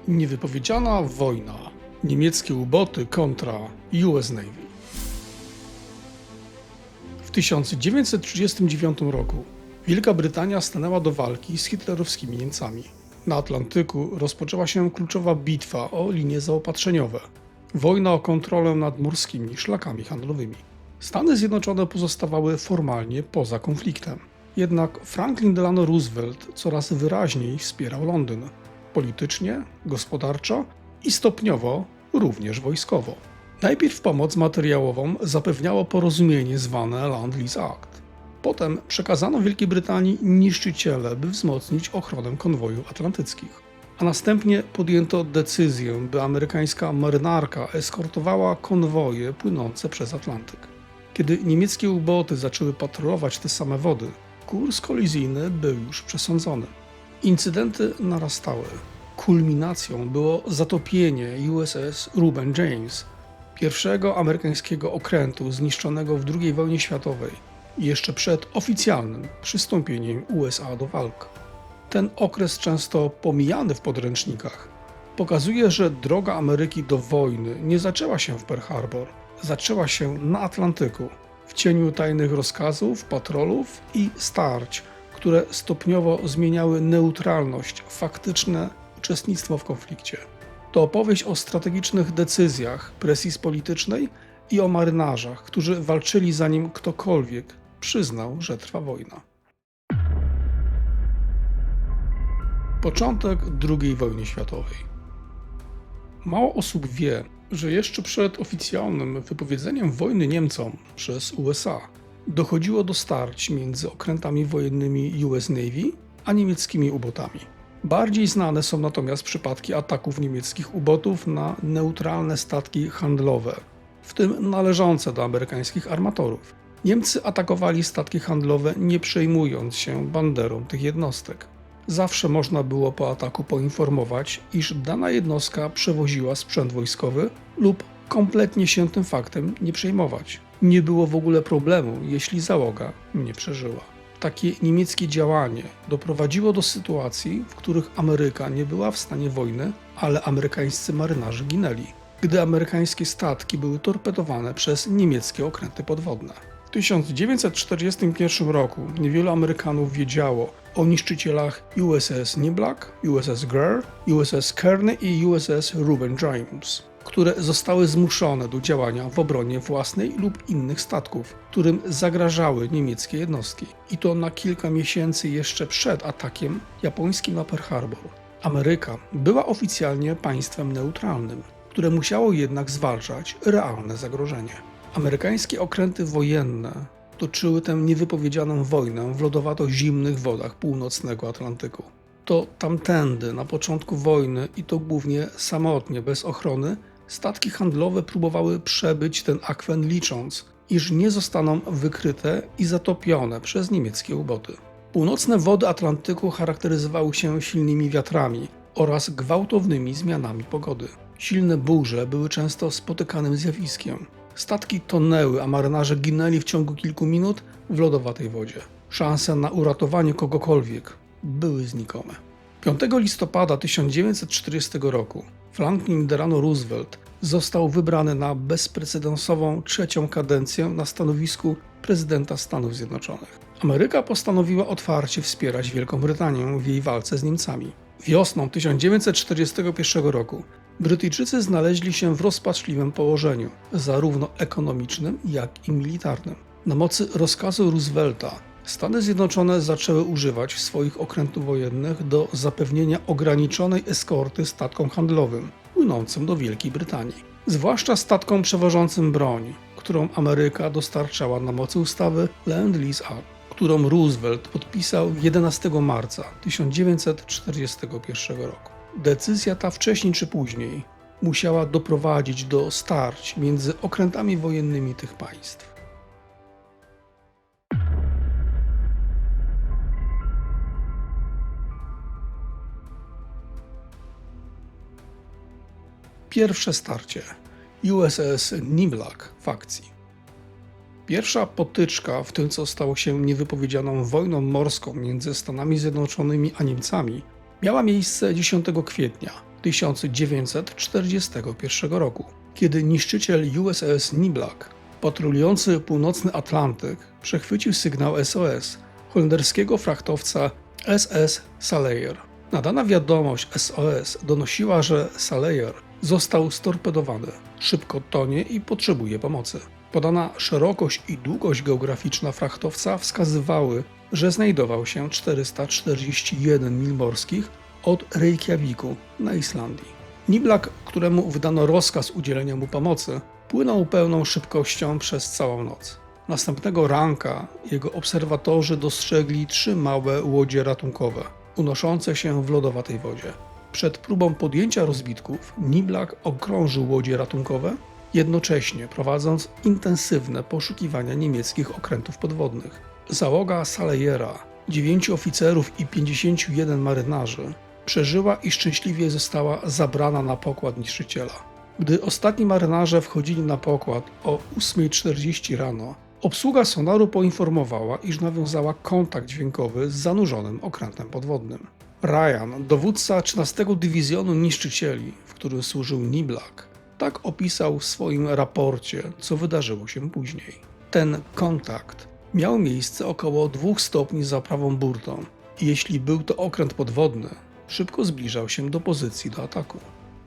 Niewypowiedziana wojna. Niemieckie uboty kontra US Navy. W 1939 roku Wielka Brytania stanęła do walki z hitlerowskimi Niemcami. Na Atlantyku rozpoczęła się kluczowa bitwa o linie zaopatrzeniowe. Wojna o kontrolę nad morskimi szlakami handlowymi. Stany Zjednoczone pozostawały formalnie poza konfliktem. Jednak Franklin Delano Roosevelt coraz wyraźniej wspierał Londyn. Politycznie, gospodarczo i stopniowo również wojskowo. Najpierw pomoc materiałową zapewniało porozumienie zwane Land-Lease Act. Potem przekazano Wielkiej Brytanii niszczyciele, by wzmocnić ochronę konwojów atlantyckich. A następnie podjęto decyzję, by amerykańska marynarka eskortowała konwoje płynące przez Atlantyk. Kiedy niemieckie uboty zaczęły patrolować te same wody, kurs kolizyjny był już przesądzony. Incydenty narastały. Kulminacją było zatopienie USS Reuben James, pierwszego amerykańskiego okrętu zniszczonego w II wojnie światowej, jeszcze przed oficjalnym przystąpieniem USA do walk. Ten okres, często pomijany w podręcznikach, pokazuje, że droga Ameryki do wojny nie zaczęła się w Pearl Harbor, zaczęła się na Atlantyku, w cieniu tajnych rozkazów, patrolów i starć, które stopniowo zmieniały neutralność, faktyczne uczestnictwo w konflikcie. To opowieść o strategicznych decyzjach, presji politycznej i o marynarzach, którzy walczyli zanim ktokolwiek przyznał, że trwa wojna. Początek II wojny światowej. Mało osób wie, że jeszcze przed oficjalnym wypowiedzeniem wojny Niemcom przez USA dochodziło do starć między okrętami wojennymi US Navy a niemieckimi ubotami. Bardziej znane są natomiast przypadki ataków niemieckich ubotów na neutralne statki handlowe, w tym należące do amerykańskich armatorów. Niemcy atakowali statki handlowe, nie przejmując się banderą tych jednostek. Zawsze można było po ataku poinformować, iż dana jednostka przewoziła sprzęt wojskowy lub kompletnie się tym faktem nie przejmować. Nie było w ogóle problemu, jeśli załoga nie przeżyła. Takie niemieckie działanie doprowadziło do sytuacji, w których Ameryka nie była w stanie wojny, ale amerykańscy marynarze ginęli, gdy amerykańskie statki były torpedowane przez niemieckie okręty podwodne. W 1941 roku niewielu Amerykanów wiedziało o niszczycielach USS Niblack, USS Greer, USS Kearney i USS Reuben James, które zostały zmuszone do działania w obronie własnej lub innych statków, którym zagrażały niemieckie jednostki. I to na kilka miesięcy jeszcze przed atakiem japońskim na Pearl Harbor. Ameryka była oficjalnie państwem neutralnym, które musiało jednak zwalczać realne zagrożenie. Amerykańskie okręty wojenne toczyły tę niewypowiedzianą wojnę w lodowato-zimnych wodach północnego Atlantyku. To tamtędy, na początku wojny i to głównie samotnie, bez ochrony, statki handlowe próbowały przebyć ten akwen, licząc, iż nie zostaną wykryte i zatopione przez niemieckie uboty. Północne wody Atlantyku charakteryzowały się silnymi wiatrami oraz gwałtownymi zmianami pogody. Silne burze były często spotykanym zjawiskiem. Statki tonęły, a marynarze ginęli w ciągu kilku minut w lodowatej wodzie. Szanse na uratowanie kogokolwiek były znikome. 5 listopada 1940 roku Franklin Delano Roosevelt został wybrany na bezprecedensową trzecią kadencję na stanowisku prezydenta Stanów Zjednoczonych. Ameryka postanowiła otwarcie wspierać Wielką Brytanię w jej walce z Niemcami. Wiosną 1941 roku Brytyjczycy znaleźli się w rozpaczliwym położeniu, zarówno ekonomicznym, jak i militarnym. Na mocy rozkazu Roosevelta Stany Zjednoczone zaczęły używać swoich okrętów wojennych do zapewnienia ograniczonej eskorty statkom handlowym płynącym do Wielkiej Brytanii, zwłaszcza statkom przewożącym broń, którą Ameryka dostarczała na mocy ustawy Land-Lease Act, którą Roosevelt podpisał 11 marca 1941 roku. Decyzja ta wcześniej czy później musiała doprowadzić do starć między okrętami wojennymi tych państw. Pierwsze starcie USS Niblack w akcji. Pierwsza potyczka w tym, co stało się niewypowiedzianą wojną morską między Stanami Zjednoczonymi a Niemcami, miała miejsce 10 kwietnia 1941 roku, kiedy niszczyciel USS Niblack, patrolujący północny Atlantyk, przechwycił sygnał SOS holenderskiego frachtowca SS Saleyer. Nadana wiadomość SOS donosiła, że Saleyer został storpedowany, szybko tonie i potrzebuje pomocy. Podana szerokość i długość geograficzna frachtowca wskazywały, że znajdował się 441 mil morskich od Reykjaviku na Islandii. Niblack, któremu wydano rozkaz udzielenia mu pomocy, płynął pełną szybkością przez całą noc. Następnego ranka jego obserwatorzy dostrzegli 3 małe łodzie ratunkowe, unoszące się w lodowatej wodzie. Przed próbą podjęcia rozbitków Niblack okrążył łodzie ratunkowe, jednocześnie prowadząc intensywne poszukiwania niemieckich okrętów podwodnych. Załoga Saleyera, 9 oficerów i 51 marynarzy, przeżyła i szczęśliwie została zabrana na pokład niszczyciela. Gdy ostatni marynarze wchodzili na pokład o 8:40 rano, obsługa sonaru poinformowała, iż nawiązała kontakt dźwiękowy z zanurzonym okrętem podwodnym. Ryan, dowódca 13 Dywizjonu Niszczycieli, w którym służył Niblack, tak opisał w swoim raporcie, co wydarzyło się później. Ten kontakt miał miejsce około 2 stopni za prawą burtą i jeśli był to okręt podwodny, szybko zbliżał się do pozycji do ataku.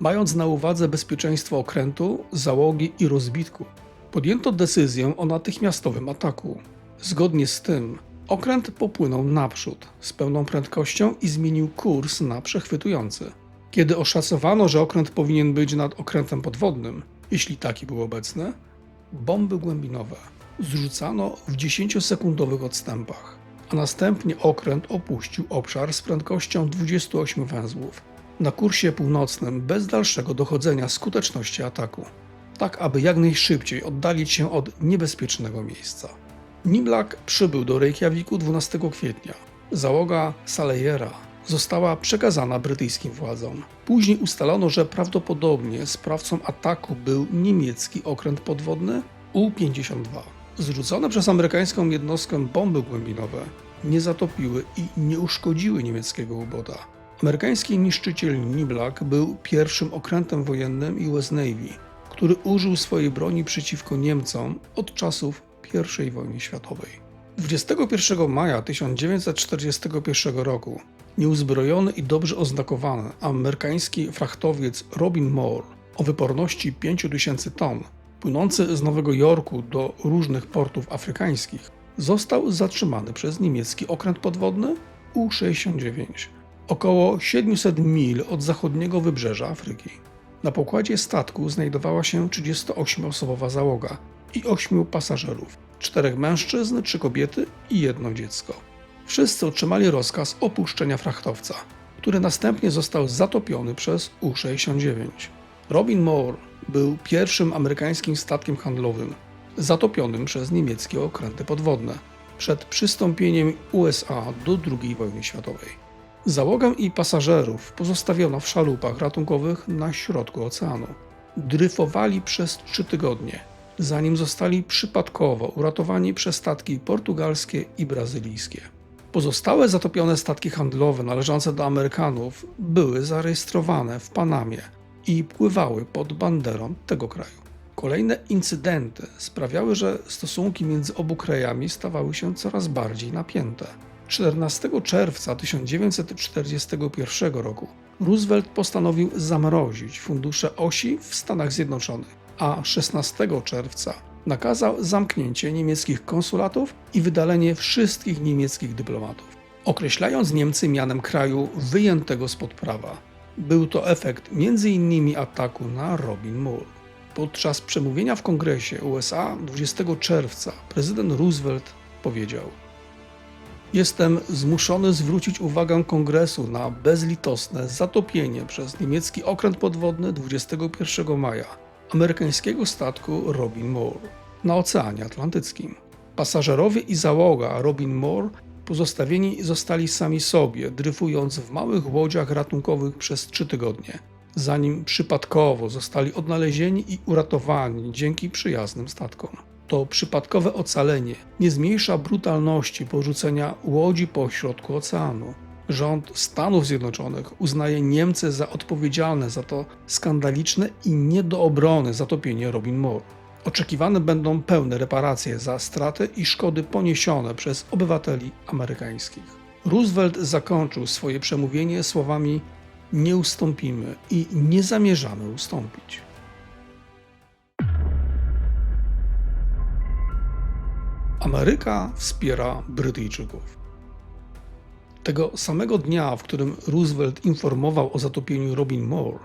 Mając na uwadze bezpieczeństwo okrętu, załogi i rozbitku, podjęto decyzję o natychmiastowym ataku. Zgodnie z tym okręt popłynął naprzód z pełną prędkością i zmienił kurs na przechwytujący. Kiedy oszacowano, że okręt powinien być nad okrętem podwodnym, jeśli taki był obecny, bomby głębinowe zrzucano w 10-sekundowych odstępach, a następnie okręt opuścił obszar z prędkością 28 węzłów na kursie północnym bez dalszego dochodzenia skuteczności ataku, tak aby jak najszybciej oddalić się od niebezpiecznego miejsca. Niblack przybył do Reykjaviku 12 kwietnia. Załoga Saleyera została przekazana brytyjskim władzom. Później ustalono, że prawdopodobnie sprawcą ataku był niemiecki okręt podwodny U-52. Zrzucone przez amerykańską jednostkę bomby głębinowe nie zatopiły i nie uszkodziły niemieckiego ubota. Amerykański niszczyciel Niblack był pierwszym okrętem wojennym US Navy, który użył swojej broni przeciwko Niemcom od czasów I wojny światowej. 21 maja 1941 roku nieuzbrojony i dobrze oznakowany amerykański frachtowiec Robin Moore o wyporności 5000 ton, płynący z Nowego Jorku do różnych portów afrykańskich, został zatrzymany przez niemiecki okręt podwodny U-69, około 700 mil od zachodniego wybrzeża Afryki. Na pokładzie statku znajdowała się 38-osobowa załoga i 8 pasażerów, 4 mężczyzn, 3 kobiety i 1 dziecko. Wszyscy otrzymali rozkaz opuszczenia frachtowca, który następnie został zatopiony przez U-69. Robin Moore był pierwszym amerykańskim statkiem handlowym zatopionym przez niemieckie okręty podwodne przed przystąpieniem USA do II wojny światowej. Załogę i pasażerów pozostawiono w szalupach ratunkowych na środku oceanu. Dryfowali przez 3 tygodnie, zanim zostali przypadkowo uratowani przez statki portugalskie i brazylijskie. Pozostałe zatopione statki handlowe należące do Amerykanów były zarejestrowane w Panamie i pływały pod banderą tego kraju. Kolejne incydenty sprawiały, że stosunki między obu krajami stawały się coraz bardziej napięte. 14 czerwca 1941 roku Roosevelt postanowił zamrozić fundusze OSI w Stanach Zjednoczonych, a 16 czerwca nakazał zamknięcie niemieckich konsulatów i wydalenie wszystkich niemieckich dyplomatów, określając Niemcy mianem kraju wyjętego spod prawa. Był to efekt m.in. ataku na Robin Moore. Podczas przemówienia w Kongresie USA 20 czerwca prezydent Roosevelt powiedział: Jestem zmuszony zwrócić uwagę Kongresu na bezlitosne zatopienie przez niemiecki okręt podwodny 21 maja amerykańskiego statku Robin Moore na Oceanie Atlantyckim. Pasażerowie i załoga Robin Moore pozostawieni zostali sami sobie, dryfując w małych łodziach ratunkowych przez 3 tygodnie, zanim przypadkowo zostali odnalezieni i uratowani dzięki przyjaznym statkom. To przypadkowe ocalenie nie zmniejsza brutalności porzucenia łodzi po środku oceanu. Rząd Stanów Zjednoczonych uznaje Niemcy za odpowiedzialne za to skandaliczne i nie do obrony zatopienie Robin Moore. Oczekiwane będą pełne reparacje za straty i szkody poniesione przez obywateli amerykańskich. Roosevelt zakończył swoje przemówienie słowami: nie ustąpimy i nie zamierzamy ustąpić. Ameryka wspiera Brytyjczyków. Tego samego dnia, w którym Roosevelt informował o zatopieniu Robin Moore,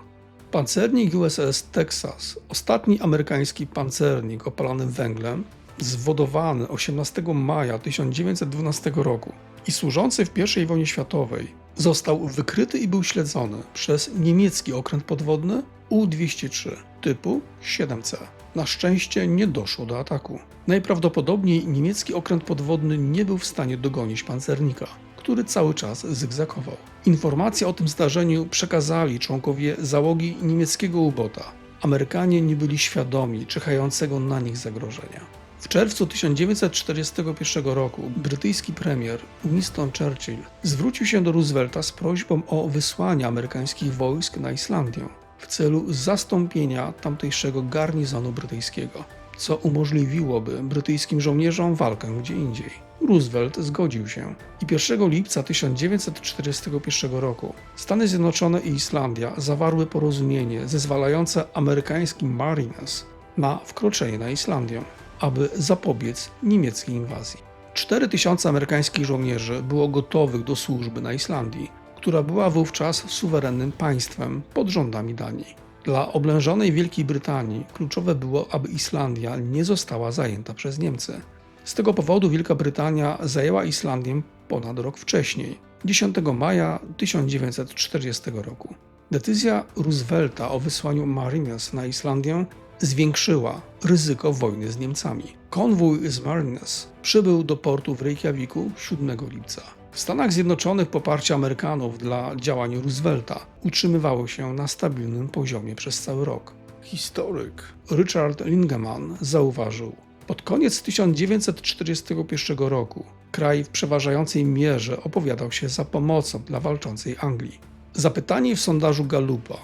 pancernik USS Texas, ostatni amerykański pancernik opalany węglem, zwodowany 18 maja 1912 roku i służący w I wojnie światowej, został wykryty i był śledzony przez niemiecki okręt podwodny U-203 typu 7C. Na szczęście nie doszło do ataku. Najprawdopodobniej niemiecki okręt podwodny nie był w stanie dogonić pancernika, który cały czas zygzakował. Informacje o tym zdarzeniu przekazali członkowie załogi niemieckiego U-bota. Amerykanie nie byli świadomi czyhającego na nich zagrożenia. W czerwcu 1941 roku brytyjski premier Winston Churchill zwrócił się do Roosevelta z prośbą o wysłanie amerykańskich wojsk na Islandię w celu zastąpienia tamtejszego garnizonu brytyjskiego, co umożliwiłoby brytyjskim żołnierzom walkę gdzie indziej. Roosevelt zgodził się i 1 lipca 1941 roku Stany Zjednoczone i Islandia zawarły porozumienie zezwalające amerykańskim Marines na wkroczenie na Islandię, aby zapobiec niemieckiej inwazji. 4000 amerykańskich żołnierzy było gotowych do służby na Islandii, która była wówczas suwerennym państwem pod rządami Danii. Dla oblężonej Wielkiej Brytanii kluczowe było, aby Islandia nie została zajęta przez Niemcy. Z tego powodu Wielka Brytania zajęła Islandię ponad rok wcześniej, 10 maja 1940 roku. Decyzja Roosevelta o wysłaniu Marines na Islandię zwiększyła ryzyko wojny z Niemcami. Konwój z Marines przybył do portu w Reykjaviku 7 lipca. W Stanach Zjednoczonych poparcie Amerykanów dla działań Roosevelta utrzymywało się na stabilnym poziomie przez cały rok. Historyk Richard Lingemann zauważył: pod koniec 1941 roku kraj w przeważającej mierze opowiadał się za pomocą dla walczącej Anglii. Zapytanie w sondażu Gallupa,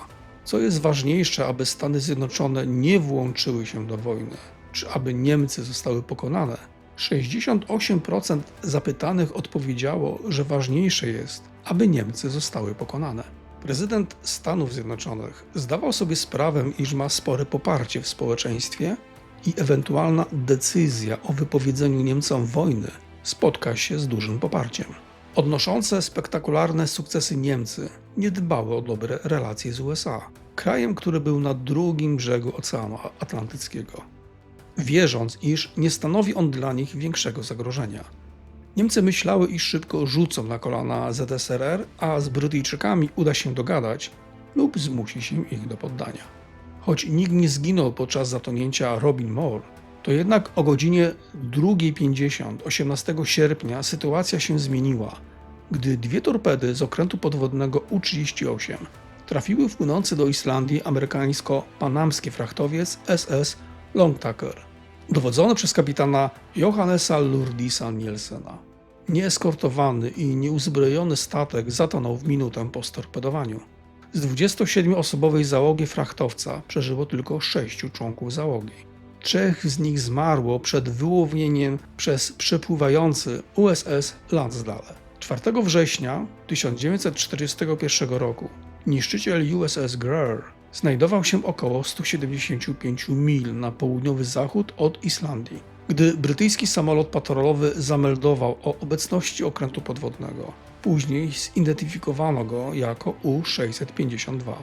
co jest ważniejsze, aby Stany Zjednoczone nie włączyły się do wojny, czy aby Niemcy zostały pokonane, 68% zapytanych odpowiedziało, że ważniejsze jest, aby Niemcy zostały pokonane. Prezydent Stanów Zjednoczonych zdawał sobie sprawę, iż ma spore poparcie w społeczeństwie i ewentualna decyzja o wypowiedzeniu Niemcom wojny spotka się z dużym poparciem. Odnoszące spektakularne sukcesy Niemcy nie dbały o dobre relacje z USA, krajem, który był na drugim brzegu Oceanu Atlantyckiego, wierząc, iż nie stanowi on dla nich większego zagrożenia. Niemcy myślały, iż szybko rzucą na kolana ZSRR, a z Brytyjczykami uda się dogadać lub zmusi się ich do poddania. Choć nikt nie zginął podczas zatonięcia Robin Moore, to jednak o godzinie 2:50 18 sierpnia sytuacja się zmieniła, gdy dwie torpedy z okrętu podwodnego U-38 trafiły w płynący do Islandii amerykańsko-panamski frachtowiec SS Longtacker, dowodzony przez kapitana Johannesa Lurdisa Nielsena. Nieeskortowany i nieuzbrojony statek zatonął w minutę po storpedowaniu. Z 27-osobowej załogi frachtowca przeżyło tylko 6 członków załogi. 3 z nich zmarło przed wyłownieniem przez przepływający USS Lansdale. 4 września 1941 roku niszczyciel USS Greer znajdował się około 175 mil na południowy zachód od Islandii, gdy brytyjski samolot patrolowy zameldował o obecności okrętu podwodnego. Później zidentyfikowano go jako U-652.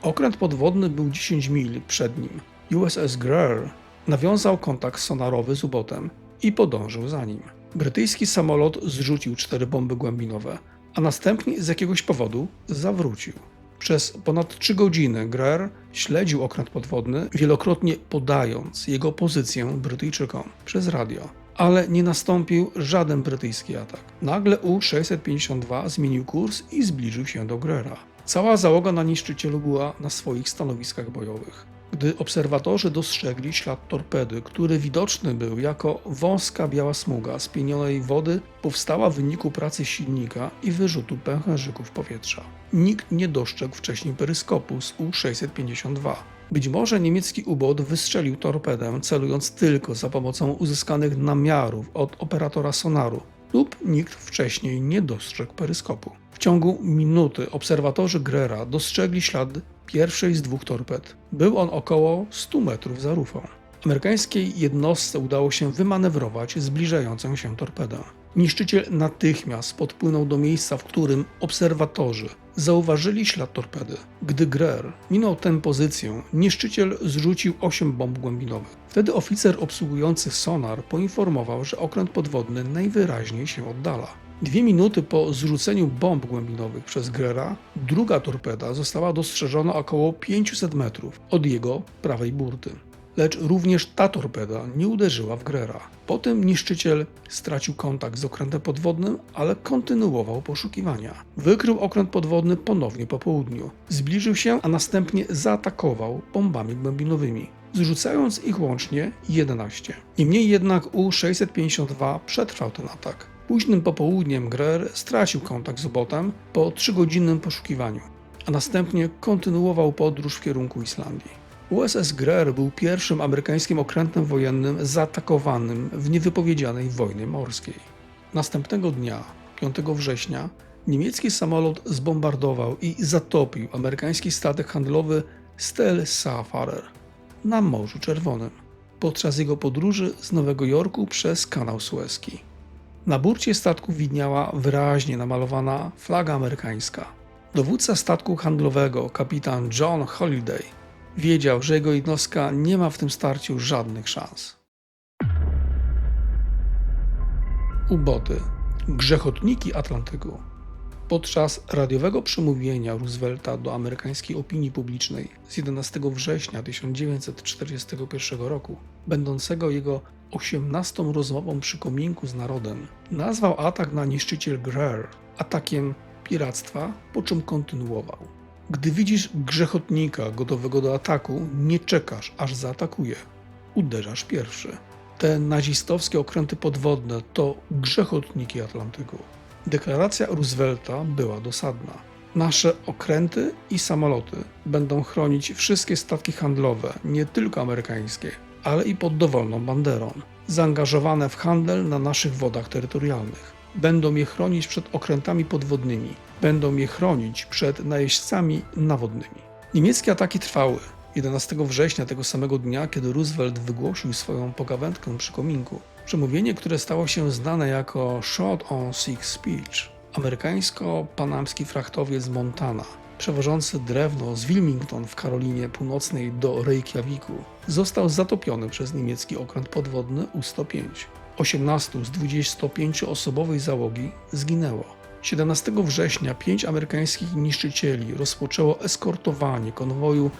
Okręt podwodny był 10 mil przed nim. USS Greer nawiązał kontakt sonarowy z U-botem i podążył za nim. Brytyjski samolot zrzucił 4 bomby głębinowe, a następnie z jakiegoś powodu zawrócił. Przez ponad 3 godziny Greer śledził okręt podwodny, wielokrotnie podając jego pozycję Brytyjczykom przez radio. Ale nie nastąpił żaden brytyjski atak. Nagle U-652 zmienił kurs i zbliżył się do Greera. Cała załoga na niszczycielu była na swoich stanowiskach bojowych. Gdy obserwatorzy dostrzegli ślad torpedy, który widoczny był jako wąska biała smuga spienionej wody, powstała w wyniku pracy silnika i wyrzutu pęcherzyków powietrza. Nikt nie dostrzegł wcześniej peryskopu z U-652. Być może niemiecki ubot wystrzelił torpedę, celując tylko za pomocą uzyskanych namiarów od operatora sonaru, lub nikt wcześniej nie dostrzegł peryskopu. W ciągu minuty obserwatorzy Grera dostrzegli ślad pierwszej z 2 torped. Był on około 100 metrów za rufą. Amerykańskiej jednostce udało się wymanewrować zbliżającą się torpedę. Niszczyciel natychmiast podpłynął do miejsca, w którym obserwatorzy zauważyli ślad torpedy. Gdy Greer minął tę pozycję, niszczyciel zrzucił 8 bomb głębinowych. Wtedy oficer obsługujący sonar poinformował, że okręt podwodny najwyraźniej się oddala. 2 minuty po zrzuceniu bomb głębinowych przez Greera, druga torpeda została dostrzeżona około 500 metrów od jego prawej burty. Lecz również ta torpeda nie uderzyła w Greera. Potem niszczyciel stracił kontakt z okrętem podwodnym, ale kontynuował poszukiwania. Wykrył okręt podwodny ponownie po południu. Zbliżył się, a następnie zaatakował bombami głębinowymi, zrzucając ich łącznie 11. Niemniej jednak U-652 przetrwał ten atak. Późnym popołudniem Greer stracił kontakt z obotem po 3-godzinnym poszukiwaniu, a następnie kontynuował podróż w kierunku Islandii. USS Greer był pierwszym amerykańskim okrętem wojennym zaatakowanym w niewypowiedzianej wojnie morskiej. Następnego dnia, 5 września, niemiecki samolot zbombardował i zatopił amerykański statek handlowy Steel Seafarer na Morzu Czerwonym podczas jego podróży z Nowego Jorku przez kanał Suezki. Na burcie statku widniała wyraźnie namalowana flaga amerykańska. Dowódca statku handlowego, kapitan John Holiday, wiedział, że jego jednostka nie ma w tym starciu żadnych szans. Uboty. Grzechotniki Atlantyku. Podczas radiowego przemówienia Roosevelta do amerykańskiej opinii publicznej z 11 września 1941 roku, będącego jego 18. rozmową przy kominku z narodem, nazwał atak na niszczyciel Greer atakiem piractwa, po czym kontynuował. Gdy widzisz grzechotnika gotowego do ataku, nie czekasz, aż zaatakuje. Uderzasz pierwszy. Te nazistowskie okręty podwodne to grzechotniki Atlantyku. Deklaracja Roosevelta była dosadna. Nasze okręty i samoloty będą chronić wszystkie statki handlowe, nie tylko amerykańskie, ale i pod dowolną banderą, zaangażowane w handel na naszych wodach terytorialnych. Będą je chronić przed okrętami podwodnymi, będą je chronić przed najeźdźcami nawodnymi. Niemieckie ataki trwały. 11 września tego samego dnia, kiedy Roosevelt wygłosił swoją pogawędkę przy kominku, przemówienie, które stało się znane jako Shot on Six Speech, amerykańsko-panamski frachtowiec Montana, przewożący drewno z Wilmington w Karolinie Północnej do Reykjaviku, został zatopiony przez niemiecki okręt podwodny U-105. 18 z 25-osobowej załogi zginęło. 17 września 5 amerykańskich niszczycieli rozpoczęło eskortowanie konwoju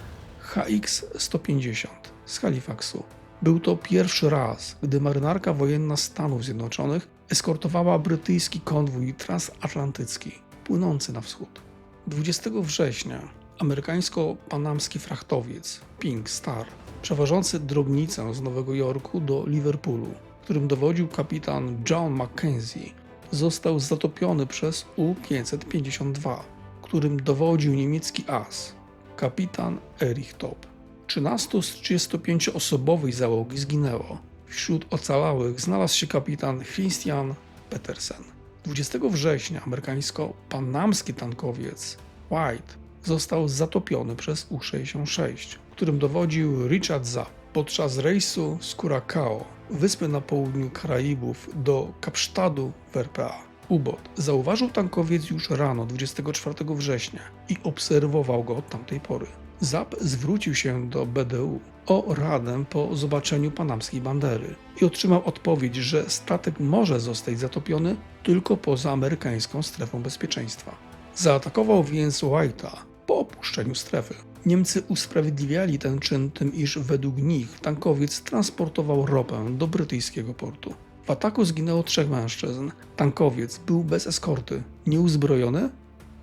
HX-150 z Halifaxu. Był to pierwszy raz, gdy marynarka wojenna Stanów Zjednoczonych eskortowała brytyjski konwój transatlantycki płynący na wschód. 20 września amerykańsko-panamski frachtowiec Pink Star, przewożący drobnicę z Nowego Jorku do Liverpoolu, którym dowodził kapitan John Mackenzie, został zatopiony przez U-552, którym dowodził niemiecki as, kapitan Erich Topp. 13 z 35-osobowej załogi zginęło. Wśród ocalałych znalazł się kapitan Christian Petersen. 20 września amerykańsko-panamski tankowiec White został zatopiony przez U-66, którym dowodził Richard Zapp podczas rejsu z Curacao, wyspy na południu Karaibów, do Kapsztadu w RPA. Ubot zauważył tankowiec już rano 24 września i obserwował go od tamtej pory. Zapp zwrócił się do BDU o radę po zobaczeniu panamskiej bandery i otrzymał odpowiedź, że statek może zostać zatopiony tylko poza amerykańską strefą bezpieczeństwa. Zaatakował więc White'a po opuszczeniu strefy. Niemcy usprawiedliwiali ten czyn tym, iż według nich tankowiec transportował ropę do brytyjskiego portu. W ataku zginęło 3 mężczyzn. Tankowiec był bez eskorty, nieuzbrojony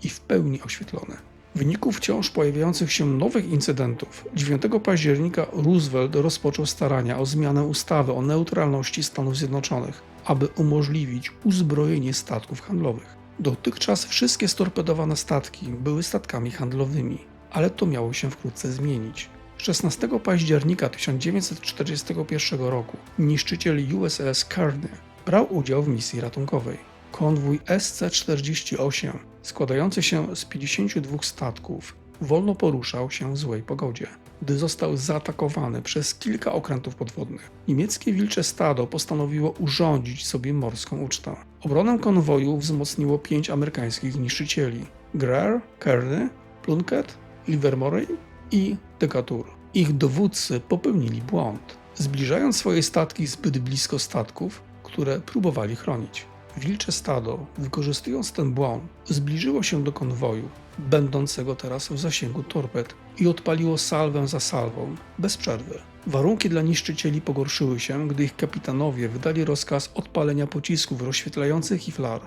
i w pełni oświetlony. W wyniku wciąż pojawiających się nowych incydentów 9 października Roosevelt rozpoczął starania o zmianę ustawy o neutralności Stanów Zjednoczonych, aby umożliwić uzbrojenie statków handlowych. Dotychczas wszystkie storpedowane statki były statkami handlowymi, ale to miało się wkrótce zmienić. 16 października 1941 roku niszczyciel USS Kearny brał udział w misji ratunkowej. Konwój SC-48, składający się z 52 statków, wolno poruszał się w złej pogodzie, gdy został zaatakowany przez kilka okrętów podwodnych. Niemieckie wilcze stado postanowiło urządzić sobie morską ucztę. Obronę konwoju wzmocniło 5 amerykańskich niszczycieli: Greer, Kearny, Plunkett, Livermore i Decatur. Ich dowódcy popełnili błąd, zbliżając swoje statki zbyt blisko statków, które próbowali chronić. Wilcze stado, wykorzystując ten błąd, zbliżyło się do konwoju, będącego teraz w zasięgu torped, i odpaliło salwę za salwą, bez przerwy. Warunki dla niszczycieli pogorszyły się, gdy ich kapitanowie wydali rozkaz odpalenia pocisków rozświetlających i flar.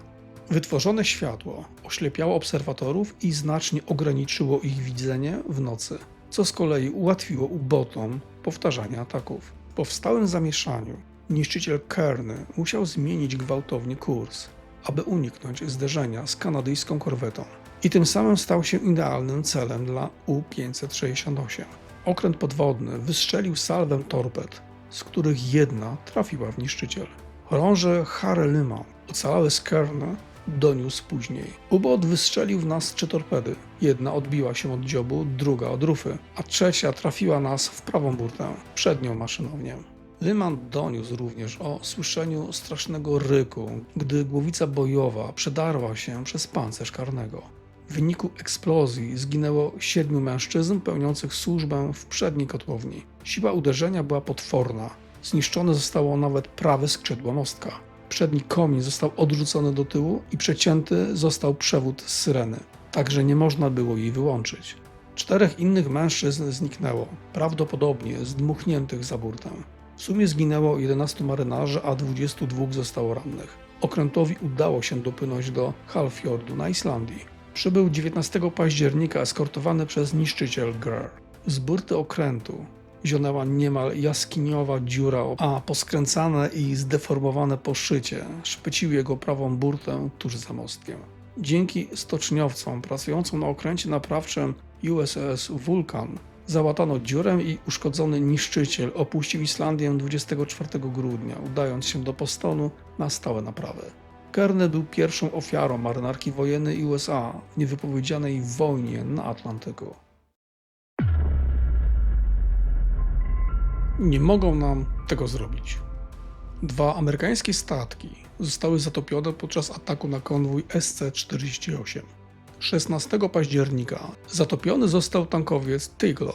Wytworzone światło oślepiało obserwatorów i znacznie ograniczyło ich widzenie w nocy, co z kolei ułatwiło U-bootom powtarzanie ataków. W powstałym zamieszaniu niszczyciel Kearny musiał zmienić gwałtownie kurs, aby uniknąć zderzenia z kanadyjską korwetą, i tym samym stał się idealnym celem dla U-568. Okręt podwodny wystrzelił salwę torped, z których jedna trafiła w niszczyciel. Chorąży Harry Lyman, ocalały z Kearny, doniósł później: U-boot wystrzelił w nas 3 torpedy. Jedna odbiła się od dziobu, druga od rufy, a trzecia trafiła nas w prawą burtę, przednią maszynownię. Lyman doniósł również o słyszeniu strasznego ryku, gdy głowica bojowa przedarła się przez pancerz Kearnego. W wyniku eksplozji zginęło 7 mężczyzn pełniących służbę w przedniej kotłowni. Siła uderzenia była potworna. Zniszczone zostało nawet prawe skrzydło mostka. Przedni komin został odrzucony do tyłu i przecięty został przewód z syreny, tak że nie można było jej wyłączyć. 4 innych mężczyzn zniknęło, prawdopodobnie zdmuchniętych za burtę. W sumie zginęło 11 marynarzy, a 22 zostało rannych. Okrętowi udało się dopłynąć do Halfjordu na Islandii. Przybył 19 października eskortowany przez niszczyciel Greer. Z burty okrętu zionęła niemal jaskiniowa dziura, a poskręcane i zdeformowane poszycie szpeciły jego prawą burtę tuż za mostkiem. Dzięki stoczniowcom pracującym na okręcie naprawczym USS Vulcan załatano dziurę i uszkodzony niszczyciel opuścił Islandię 24 grudnia, udając się do Bostonu na stałe naprawy. Kearny był pierwszą ofiarą marynarki wojennej USA w niewypowiedzianej wojnie na Atlantyku. Nie mogą nam tego zrobić. 2 amerykańskie statki zostały zatopione podczas ataku na konwój SC-48. 16 października zatopiony został tankowiec Teagle,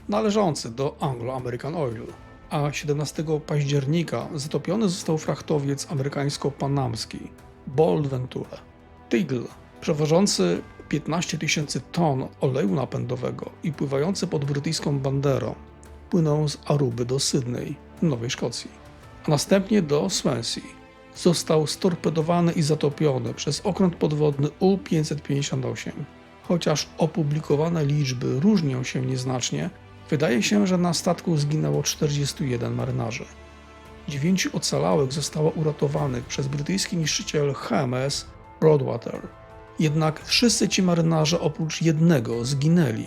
należący do Anglo-American Oil, a 17 października zatopiony został frachtowiec amerykańsko-panamski Bold Ventura. Teagle, przewożący 15 000 ton oleju napędowego i pływający pod brytyjską banderą, płynął z Aruby do Sydney w Nowej Szkocji, a następnie do Swansea. Został storpedowany i zatopiony przez okręt podwodny U-558. Chociaż opublikowane liczby różnią się nieznacznie, wydaje się, że na statku zginęło 41 marynarzy. 9 ocalałych zostało uratowanych przez brytyjski niszczyciel HMS Broadwater. Jednak wszyscy ci marynarze oprócz jednego zginęli,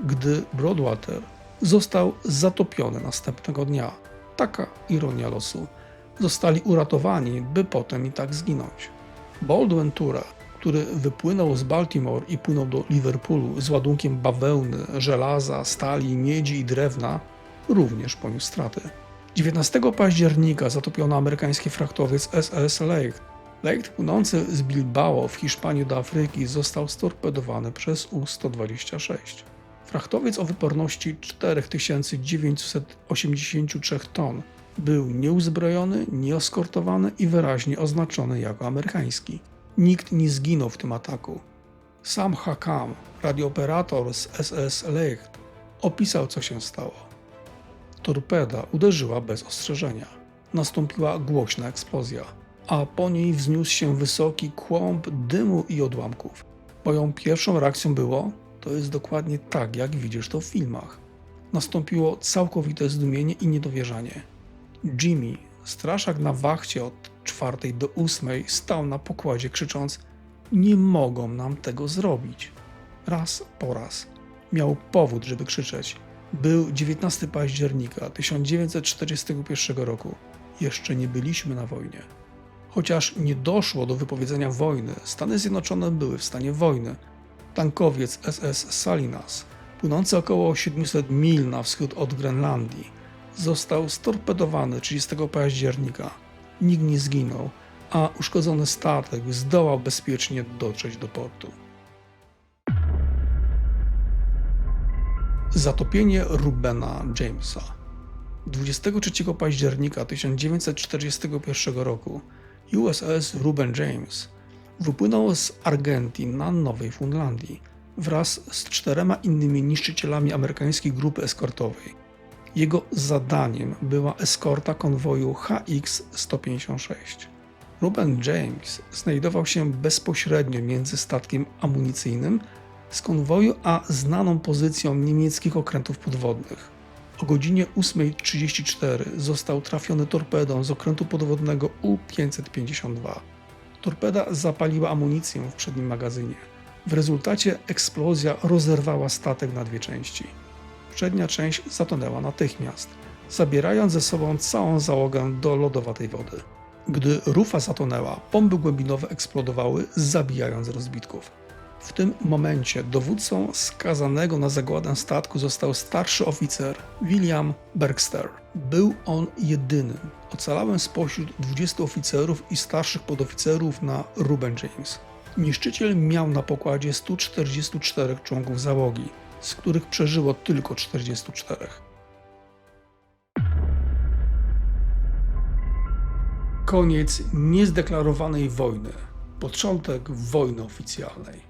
gdy Broadwater został zatopiony następnego dnia. Taka ironia losu. Zostali uratowani, by potem i tak zginąć. Bold Ventura, który wypłynął z Baltimore i płynął do Liverpoolu z ładunkiem bawełny, żelaza, stali, miedzi i drewna, również poniósł straty. 19 października zatopiono amerykański frachtowiec SS Leyte. Leyte, płynący z Bilbao w Hiszpanii do Afryki, został storpedowany przez U-126. Frachtowiec o wyporności 4983 ton był nieuzbrojony, nieeskortowany i wyraźnie oznaczony jako amerykański. Nikt nie zginął w tym ataku. Sam Hakam, radiooperator z SS Leyte, opisał, co się stało. Torpeda uderzyła bez ostrzeżenia. Nastąpiła głośna eksplozja, a po niej wzniósł się wysoki kłąb dymu i odłamków. Moją pierwszą reakcją było: to jest dokładnie tak, jak widzisz to w filmach. Nastąpiło całkowite zdumienie i niedowierzanie. Jimmy, straszak na wachcie od 4 do 8, stał na pokładzie krzycząc: nie mogą nam tego zrobić. Raz po raz. Miał powód, żeby krzyczeć. Był 19 października 1941 roku. Jeszcze nie byliśmy na wojnie. Chociaż nie doszło do wypowiedzenia wojny, Stany Zjednoczone były w stanie wojny. Tankowiec SS Salinas, płynący około 700 mil na wschód od Grenlandii, został storpedowany 30 października. Nikt nie zginął, a uszkodzony statek zdołał bezpiecznie dotrzeć do portu. Zatopienie Rubena Jamesa. 23 października 1941 roku USS Reuben James wypłynął z Argentin na Nowej Fundlandii wraz z 4 innymi niszczycielami amerykańskiej grupy eskortowej. Jego zadaniem była eskorta konwoju HX-156. Reuben James znajdował się bezpośrednio między statkiem amunicyjnym z konwoju a znaną pozycją niemieckich okrętów podwodnych. O godzinie 8:34 został trafiony torpedą z okrętu podwodnego U-552. Torpeda zapaliła amunicję w przednim magazynie. W rezultacie eksplozja rozerwała statek na 2 części. Przednia część zatonęła natychmiast, zabierając ze sobą całą załogę do lodowatej wody. Gdy rufa zatonęła, bomby głębinowe eksplodowały, zabijając rozbitków. W tym momencie dowódcą skazanego na zagładę statku został starszy oficer William Bergster. Był on jedynym ocalałym spośród 20 oficerów i starszych podoficerów na Reuben James. Niszczyciel miał na pokładzie 144 członków załogi, z których przeżyło tylko 44. Koniec niezdeklarowanej wojny. Początek wojny oficjalnej.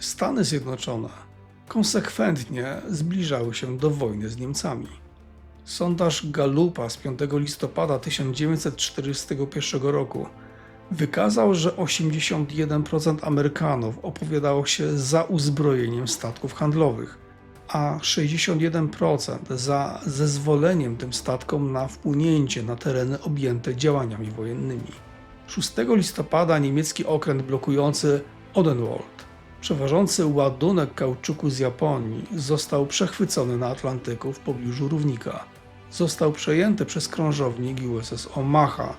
Stany Zjednoczone konsekwentnie zbliżały się do wojny z Niemcami. Sondaż Gallupa z 5 listopada 1941 roku wykazał, że 81% Amerykanów opowiadało się za uzbrojeniem statków handlowych, a 61% za zezwoleniem tym statkom na wpłynięcie na tereny objęte działaniami wojennymi. 6 listopada niemiecki okręt blokujący Odenwald, przewożący ładunek kauczuku z Japonii, został przechwycony na Atlantyku w pobliżu równika. Został przejęty przez krążownik USS Omaha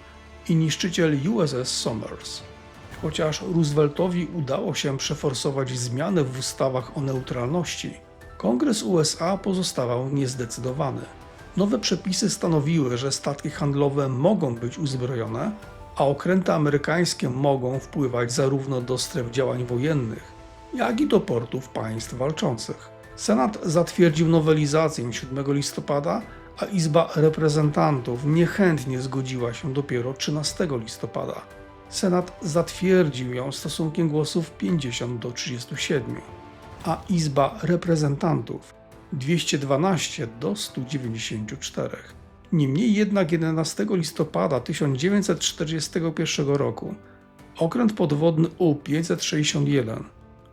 i niszczyciel USS Somers. Chociaż Rooseveltowi udało się przeforsować zmiany w ustawach o neutralności, Kongres USA pozostawał niezdecydowany. Nowe przepisy stanowiły, że statki handlowe mogą być uzbrojone, a okręty amerykańskie mogą wpływać zarówno do stref działań wojennych, jak i do portów państw walczących. Senat zatwierdził nowelizację 7 listopada, a Izba Reprezentantów niechętnie zgodziła się dopiero 13 listopada. Senat zatwierdził ją stosunkiem głosów 50 do 37, a Izba Reprezentantów 212 do 194. Niemniej jednak 11 listopada 1941 roku okręt podwodny U-561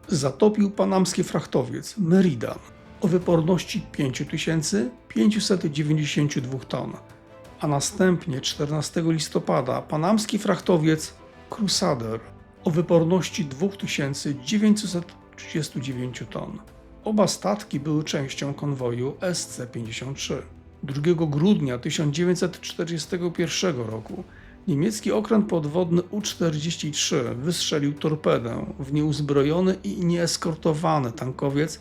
zatopił panamski frachtowiec Meridian o wyporności 5592 ton, a następnie 14 listopada panamski frachtowiec Crusader o wyporności 2939 ton. Oba statki były częścią konwoju SC-53. 2 grudnia 1941 roku niemiecki okręt podwodny U-43 wystrzelił torpedę w nieuzbrojony i nieeskortowany tankowiec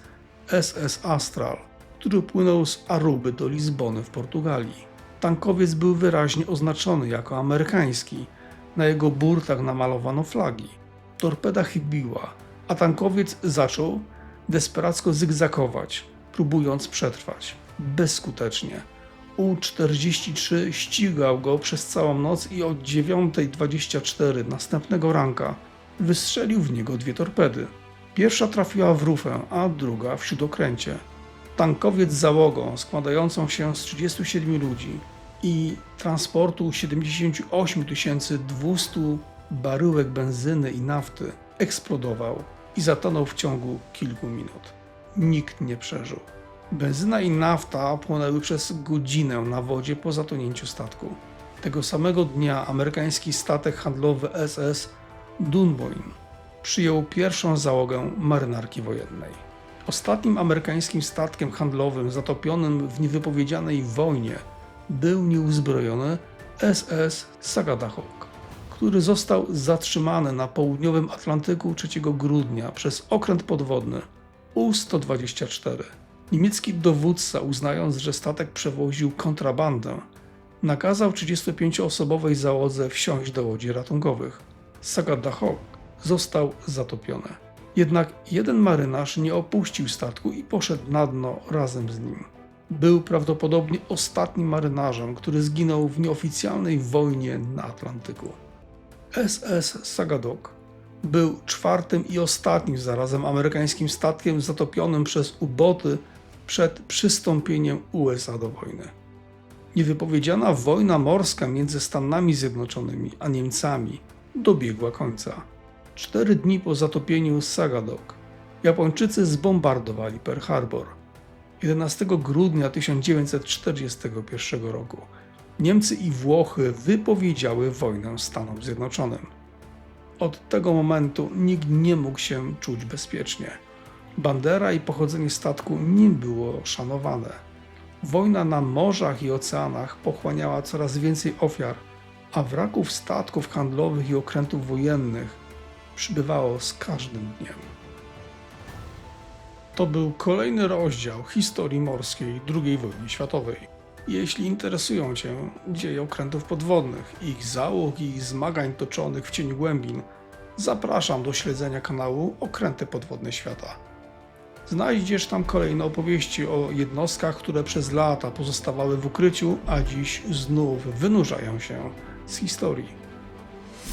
SS Astral, który płynął z Aruby do Lizbony w Portugalii. Tankowiec był wyraźnie oznaczony jako amerykański, na jego burtach namalowano flagi. Torpeda chybiła, a tankowiec zaczął desperacko zygzakować, próbując przetrwać. Bezskutecznie. U-43 ścigał go przez całą noc i o 9:24 następnego ranka wystrzelił w niego 2 torpedy. Pierwsza trafiła w rufę, a druga w śródokręcie. Tankowiec z załogą składającą się z 37 ludzi i transportu 78 200 baryłek benzyny i nafty eksplodował i zatonął w ciągu kilku minut. Nikt nie przeżył. Benzyna i nafta płonęły przez godzinę na wodzie po zatonięciu statku. Tego samego dnia amerykański statek handlowy SS Dunboyne przyjął pierwszą załogę marynarki wojennej. Ostatnim amerykańskim statkiem handlowym zatopionym w niewypowiedzianej wojnie był nieuzbrojony SS Sagadahoc, który został zatrzymany na południowym Atlantyku 3 grudnia przez okręt podwodny U-124. Niemiecki dowódca, uznając, że statek przewoził kontrabandę, nakazał 35-osobowej załodze wsiąść do łodzi ratunkowych. Sagadahoc został zatopiony. Jednak jeden marynarz nie opuścił statku i poszedł na dno razem z nim. Był prawdopodobnie ostatnim marynarzem, który zginął w nieoficjalnej wojnie na Atlantyku. SS Sagadahoc był czwartym i ostatnim zarazem amerykańskim statkiem zatopionym przez U-boty przed przystąpieniem USA do wojny. Niewypowiedziana wojna morska między Stanami Zjednoczonymi a Niemcami dobiegła końca. 4 dni po zatopieniu Sagadahoc Japończycy zbombardowali Pearl Harbor. 11 grudnia 1941 roku Niemcy i Włochy wypowiedziały wojnę Stanom Zjednoczonym. Od tego momentu nikt nie mógł się czuć bezpiecznie. Bandera i pochodzenie statku nie było szanowane. Wojna na morzach i oceanach pochłaniała coraz więcej ofiar, a wraków statków handlowych i okrętów wojennych przybywało z każdym dniem. To był kolejny rozdział historii morskiej II wojny światowej. Jeśli interesują Cię dzieje okrętów podwodnych, ich załóg i zmagań toczonych w cieniu głębin, zapraszam do śledzenia kanału Okręty Podwodne Świata. Znajdziesz tam kolejne opowieści o jednostkach, które przez lata pozostawały w ukryciu, a dziś znów wynurzają się z historii.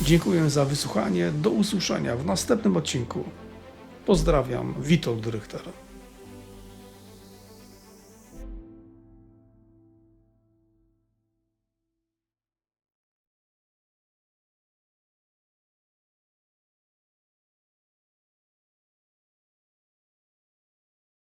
Dziękuję za wysłuchanie, do usłyszenia w następnym odcinku. Pozdrawiam, Witold Rychter.